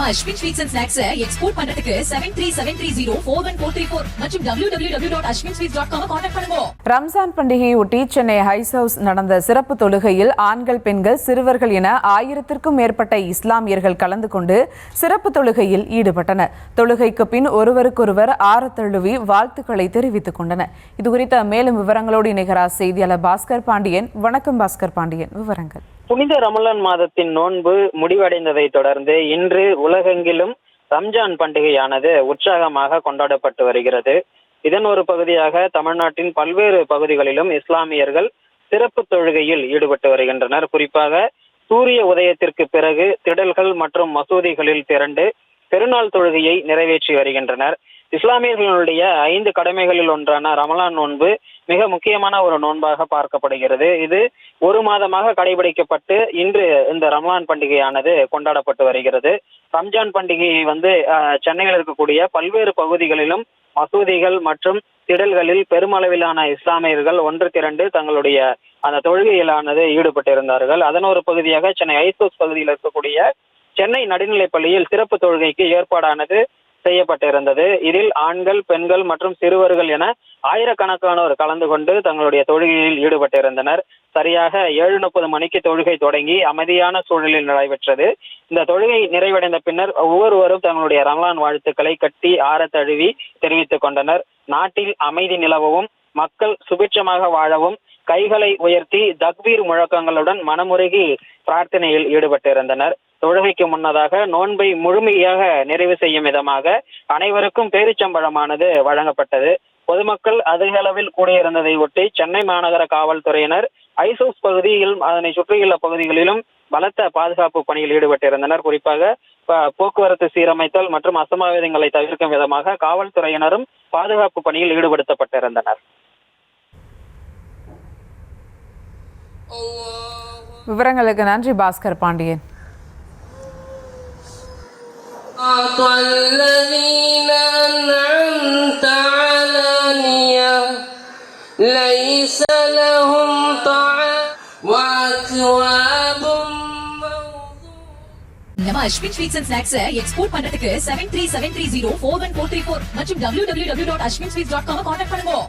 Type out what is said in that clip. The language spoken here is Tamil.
நம்ம Ashwin sweets and snacks export பண்றதுக்கு 7373041434 மற்றும் www.ashwinsweets.com கான்டாக்ட் பண்ணுங்க. ரம்ஜான் பண்டிகையொட்டி சென்னை ஹைஸ் ஹவுஸ் நடந்த சிறப்பு தொழுகையில் ஆண்கள், பெண்கள், சிறுவர்கள் என 1000த்திற்கும் மேற்பட்ட இஸ்லாமியர்கள் கலந்து கொண்டு சிறப்பு தொழுகையில் ஈடுபட்டனர். தொழுகைக்கு பின் ஒருவருக்கொருவர் ஆரத்தழுவி வாழ்த்துக்களை தெரிவித்துக் கொண்டனர். இதுகுறித்த மேலும் விவரங்களோடு இணைகிறார் செய்தியாளர் பாஸ்கர் பாண்டியன். வணக்கம் பாஸ்கர் பாண்டியன், விவரங்கள். புனித ரமலான் மாதத்தின் நோன்பு முடிவடைந்ததை தொடர்ந்து இன்று உலகெங்கிலும் ரம்ஜான் பண்டிகையானது உற்சாகமாக கொண்டாடப்பட்டு வருகிறது. இதன் ஒரு பகுதியாக தமிழ்நாட்டின் பல்வேறு பகுதிகளிலும் இஸ்லாமியர்கள் சிறப்பு தொழுகையில் ஈடுபட்டு வருகின்றனர். குறிப்பாக சூரிய உதயத்திற்கு பிறகு திடல்கள் மற்றும் மசூதிகளில் திரண்டு பெருநாள் தொழுகையை நிறைவேற்றி வருகின்றனர். இஸ்லாமியர்களுடைய 5 கடமைகளில் ஒன்றான ரமலான் நோன்பு மிக முக்கியமான ஒரு நோன்பாக பார்க்கப்படுகிறது. இது ஒரு மாதமாக கடைபிடிக்கப்பட்டு இன்று இந்த ரமலான் பண்டிகையானது கொண்டாடப்பட்டு வருகிறது. ரம்ஜான் பண்டிகையை சென்னையில் இருக்கக்கூடிய பல்வேறு பகுதிகளிலும் மசூதிகள் மற்றும் திடல்களில் பெருமளவிலான இஸ்லாமியர்கள் ஒன்று திரண்டு தங்களுடைய அந்த தொழுகையிலானது ஈடுபட்டிருந்தார்கள். அதன் ஒரு பகுதியாக சென்னை ஐசோஸ் பகுதியில் இருக்கக்கூடிய சென்னை நடுநிலைப் பள்ளியில் சிறப்பு தொழுகைக்கு ஏற்பாடானது செய்யப்பட்டிருந்தது. இதில் ஆண்கள், பெண்கள் மற்றும் சிறுவர்கள் என ஆயிரக்கணக்கானோர் கலந்து கொண்டு தங்களுடைய தொழுகையில் ஈடுபட்டிருந்தனர். சரியாக 7:30 மணிக்கு தொழுகை தொடங்கி அமைதியான சூழலில் நடைபெற்றது. இந்த தொழுகை நிறைவடைந்த பின்னர் ஒவ்வொருவரும் தங்களுடைய ரமலான் வாழ்த்துக்களை கட்டி ஆற தழுவி தெரிவித்துக் கொண்டனர். நாட்டில் அமைதி நிலவவும் மக்கள் சுபிட்சமாக வாழவும் கைகளை உயர்த்தி தக்பீர் முழக்கங்களுடன் மனமுருகி பிரார்த்தனையில் ஈடுபட்டிருந்தனர். தொழுகைக்கு முன்னதாக நோன்பை முழுமையாக நிறைவு செய்யும் விதமாக அனைவருக்கும் பேரிச்சம்பழமானது வழங்கப்பட்டது. பொதுமக்கள் அதிக அளவில் கூடியிருந்ததை ஒட்டி சென்னை மாநகர காவல்துறையினர் ஐசோஸ் பகுதியில் அதனை சுற்றியுள்ள பகுதிகளிலும் பலத்த பாதுகாப்பு பணியில் ஈடுபட்டிருந்தனர். குறிப்பாக போக்குவரத்து சீரமைத்தல் மற்றும் அசம்பாவிதங்களை தவிர்க்கும் விதமாக காவல்துறையினரும் பாதுகாப்பு பணியில் ஈடுபடுத்தப்பட்டிருந்தனர். விவரங்களுக்கு நன்றி பாஸ்கர் பாண்டியன். நம்ம Ashwin sweets and snacks export பண்றதுக்கு 7373041434 மற்றும் www.ashwinsweets.com கான்டாக்ட் பண்ணுங்க.